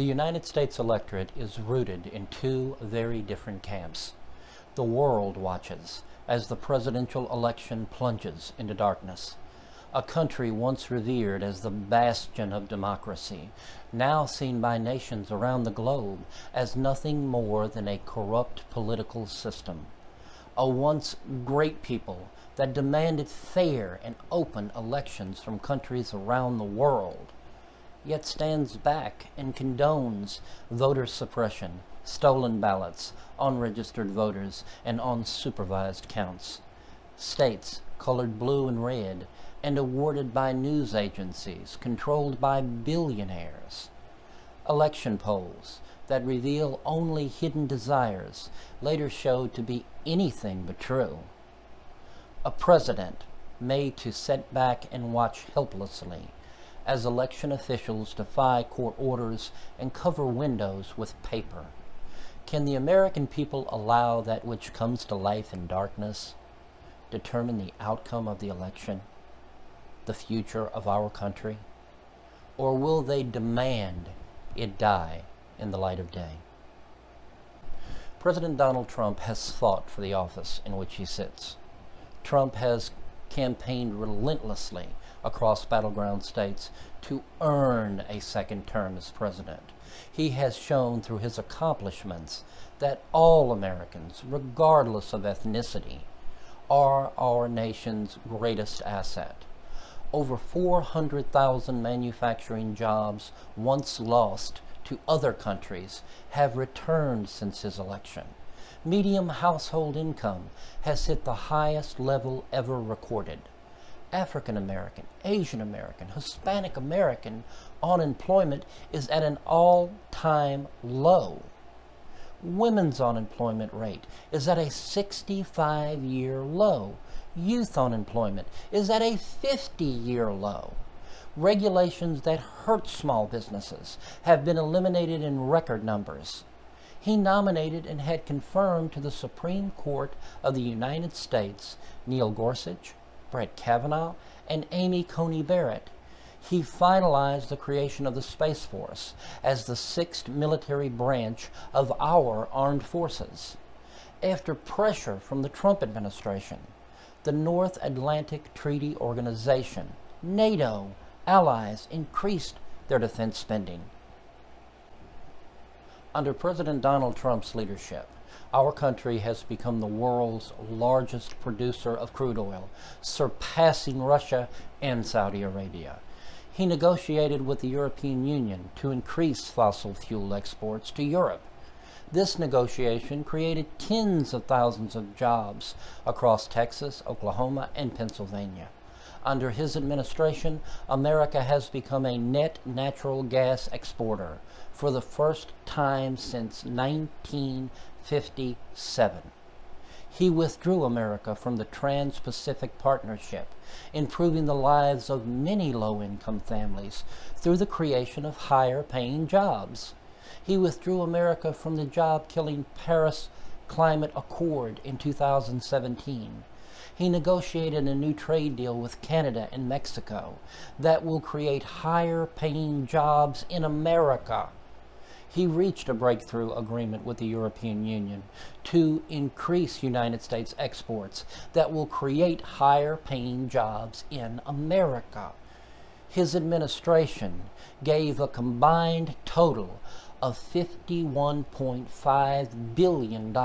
The United States electorate is rooted in two very different camps. The world watches as the presidential election plunges into darkness. A country once revered as the bastion of democracy, now seen by nations around the globe as nothing more than a corrupt political system. A once great people that demanded fair and open elections from countries around the world, yet stands back and condones voter suppression, stolen ballots, unregistered voters, and unsupervised counts. States colored blue and red and awarded by news agencies controlled by billionaires. Election polls that reveal only hidden desires later showed to be anything but true. A president made to sit back and watch helplessly as election officials defy court orders and cover windows with paper. Can the American people allow that which comes to life in darkness determine the outcome of the election, the future of our country? Or will they demand it die in the light of day? President Donald Trump has fought for the office in which he sits. Trump has campaigned relentlessly across battleground states to earn a second term as president. He has shown through his accomplishments that all Americans, regardless of ethnicity, are our nation's greatest asset. Over 400,000 manufacturing jobs once lost to other countries have returned since his election. Median household income has hit the highest level ever recorded. African American, Asian American, Hispanic American unemployment is at an all-time low. Women's unemployment rate is at a 65-year low. Youth unemployment is at a 50-year low. Regulations that hurt small businesses have been eliminated in record numbers. He nominated and had confirmed to the Supreme Court of the United States Neil Gorsuch, Brett Kavanaugh, and Amy Coney Barrett. He finalized the creation of the Space Force as the sixth military branch of our armed forces. After pressure from the Trump administration, the North Atlantic Treaty Organization, NATO, allies increased their defense spending. Under President Donald Trump's leadership, our country has become the world's largest producer of crude oil, surpassing Russia and Saudi Arabia. He negotiated with the European Union to increase fossil fuel exports to Europe. This negotiation created tens of thousands of jobs across Texas, Oklahoma, and Pennsylvania. Under his administration, America has become a net natural gas exporter for the first time since 1957. He withdrew America from the Trans-Pacific Partnership, improving the lives of many low-income families through the creation of higher-paying jobs. He withdrew America from the job-killing Paris Climate Accord in 2017. He negotiated a new trade deal with Canada and Mexico that will create higher-paying jobs in America. He reached a breakthrough agreement with the European Union to increase United States exports that will create higher-paying jobs in America. His administration gave a combined total of $51.5 billion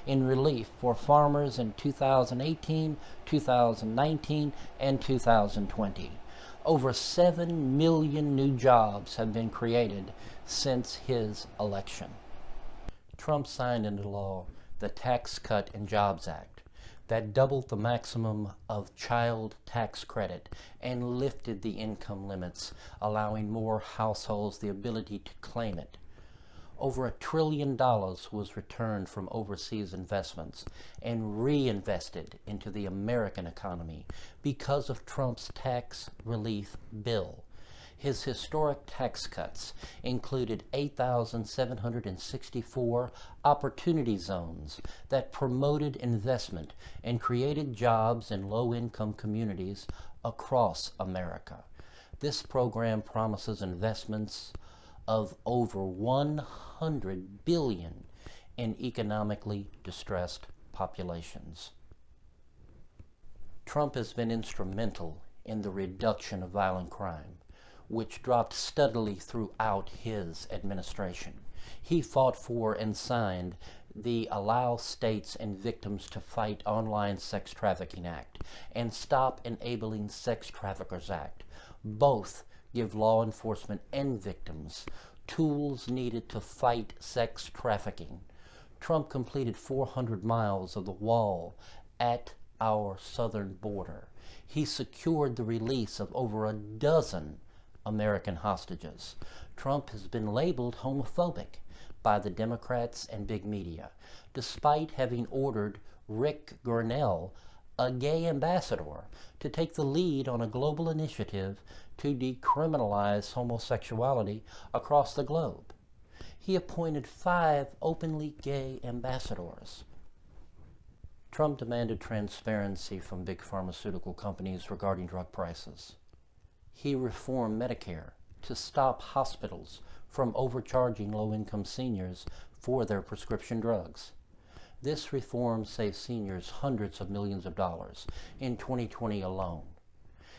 in relief for farmers in 2018, 2019, and 2020. Over 7 million new jobs have been created since his election. Trump signed into law the Tax Cut and Jobs Act that doubled the maximum of child tax credit and lifted the income limits, allowing more households the ability to claim it. Over $1 trillion was returned from overseas investments and reinvested into the American economy because of Trump's tax relief bill. His historic tax cuts included 8,764 opportunity zones that promoted investment and created jobs in low-income communities across America. This program promises investments of over 100 billion in economically distressed populations. Trump has been instrumental in the reduction of violent crime, which dropped steadily throughout his administration. He fought for and signed the Allow States and Victims to Fight Online Sex Trafficking Act and Stop Enabling Sex Traffickers Act. Both give law enforcement and victims tools needed to fight sex trafficking. Trump completed 400 miles of the wall at our southern border. He secured the release of over a dozen American hostages. Trump has been labeled homophobic by the Democrats and big media, despite having ordered Rick Grenell, a gay ambassador, to take the lead on a global initiative to decriminalize homosexuality across the globe. He appointed 5 openly gay ambassadors. Trump demanded transparency from big pharmaceutical companies regarding drug prices. He reformed Medicare to stop hospitals from overcharging low-income seniors for their prescription drugs. This reform saved seniors hundreds of millions of dollars in 2020 alone.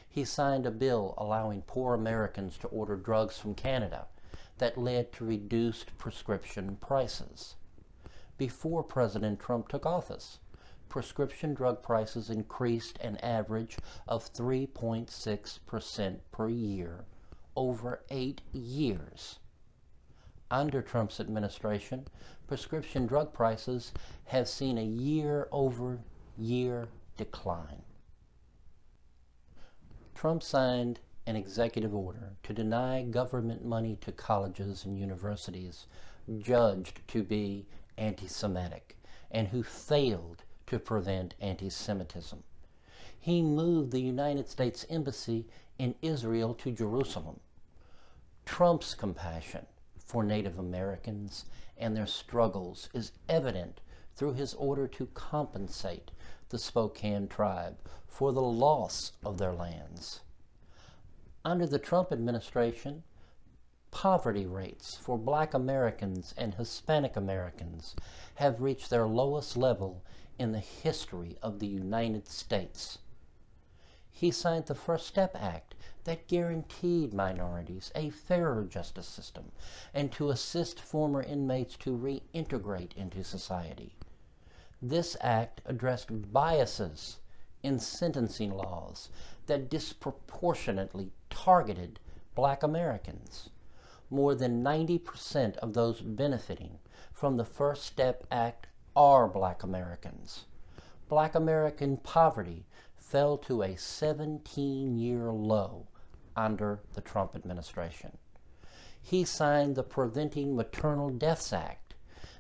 He signed a bill allowing poor Americans to order drugs from Canada that led to reduced prescription prices. Before President Trump took office, prescription drug prices increased an average of 3.6% per year over 8 years. Under Trump's administration, prescription drug prices have seen a year-over-year decline. Trump signed an executive order to deny government money to colleges and universities judged to be anti-Semitic and who failed to prevent anti-Semitism. He moved the United States Embassy in Israel to Jerusalem. Trump's compassion for Native Americans and their struggles is evident through his order to compensate the Spokane tribe for the loss of their lands. Under the Trump administration, poverty rates for Black Americans and Hispanic Americans have reached their lowest level in the history of the United States. He signed the First Step Act that guaranteed minorities a fairer justice system and to assist former inmates to reintegrate into society. This act addressed biases in sentencing laws that disproportionately targeted Black Americans. More than 90% of those benefiting from the First Step Act are Black Americans. Black American poverty fell to a 17-year low under the Trump administration. He signed the Preventing Maternal Deaths Act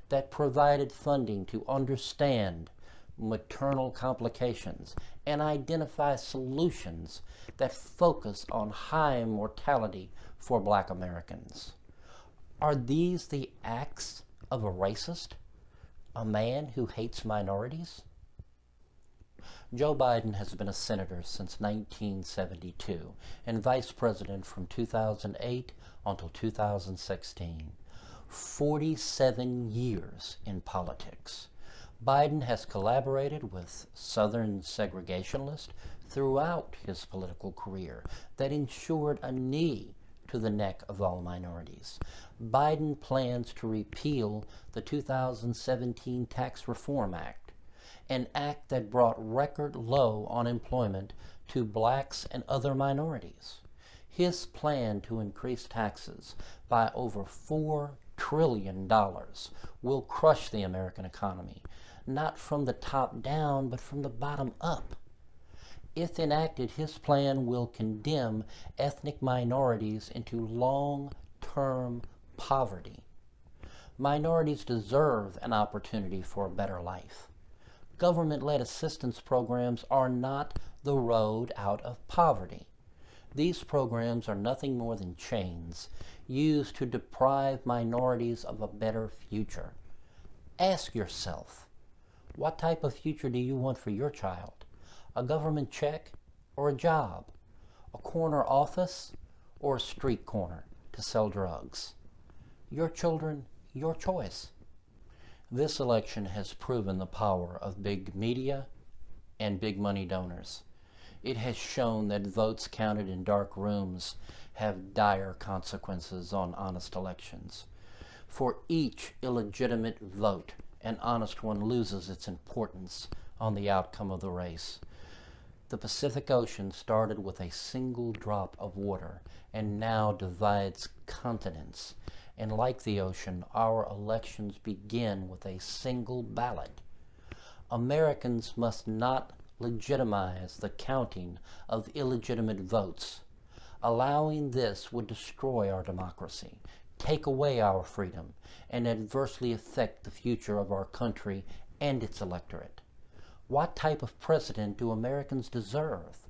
that provided funding to understand maternal complications and identify solutions that focus on high mortality for Black Americans. Are these the acts of a racist? A man who hates minorities? Joe Biden has been a senator since 1972 and vice president from 2008 until 2016. 47 years in politics. Biden has collaborated with Southern segregationists throughout his political career that ensured a knee to the neck of all minorities. Biden plans to repeal the 2017 Tax Reform Act, an act that brought record low unemployment to blacks and other minorities. His plan to increase taxes by over $4 trillion will crush the American economy, not from the top down, but from the bottom up. If enacted, his plan will condemn ethnic minorities into long-term poverty. Minorities deserve an opportunity for a better life. Government-led assistance programs are not the road out of poverty. These programs are nothing more than chains used to deprive minorities of a better future. Ask yourself, what type of future do you want for your child? A government check or a job? A corner office or a street corner to sell drugs? Your children, your choice. This election has proven the power of big media and big money donors. It has shown that votes counted in dark rooms have dire consequences on honest elections. For each illegitimate vote, an honest one loses its importance on the outcome of the race. The Pacific Ocean started with a single drop of water and now divides continents. And like the ocean, our elections begin with a single ballot. Americans must not legitimize the counting of illegitimate votes. Allowing this would destroy our democracy, take away our freedom, and adversely affect the future of our country and its electorate. What type of president do Americans deserve?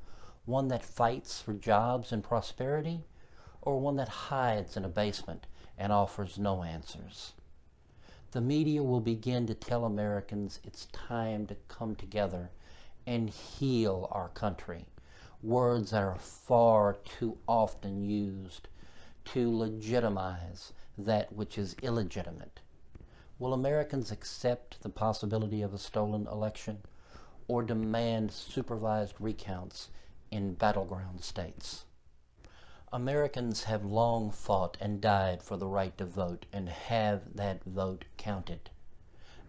One that fights for jobs and prosperity, or one that hides in a basement and offers no answers? The media will begin to tell Americans it's time to come together and heal our country. Words that are far too often used to legitimize that which is illegitimate. Will Americans accept the possibility of a stolen election or demand supervised recounts in battleground states? Americans have long fought and died for the right to vote and have that vote counted.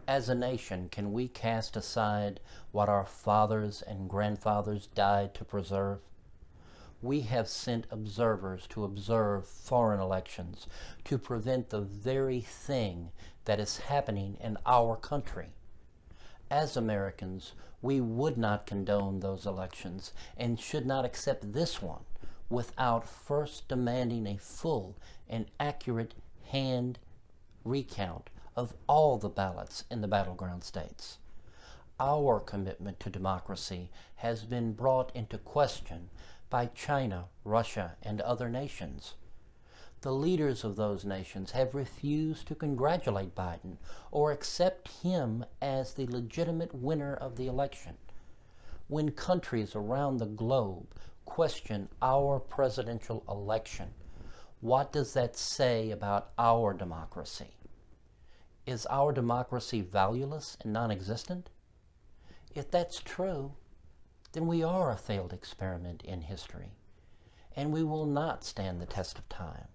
As a nation, can we cast aside what our fathers and grandfathers died to preserve? We have sent observers to observe foreign elections to prevent the very thing that is happening in our country. As Americans, we would not condone those elections and should not accept this one without first demanding a full and accurate hand recount of all the ballots in the battleground states. Our commitment to democracy has been brought into question by China, Russia, and other nations. The leaders of those nations have refused to congratulate Biden or accept him as the legitimate winner of the election. When countries around the globe question our presidential election, what does that say about our democracy? Is our democracy valueless and non-existent? If that's true, then we are a failed experiment in history, and we will not stand the test of time.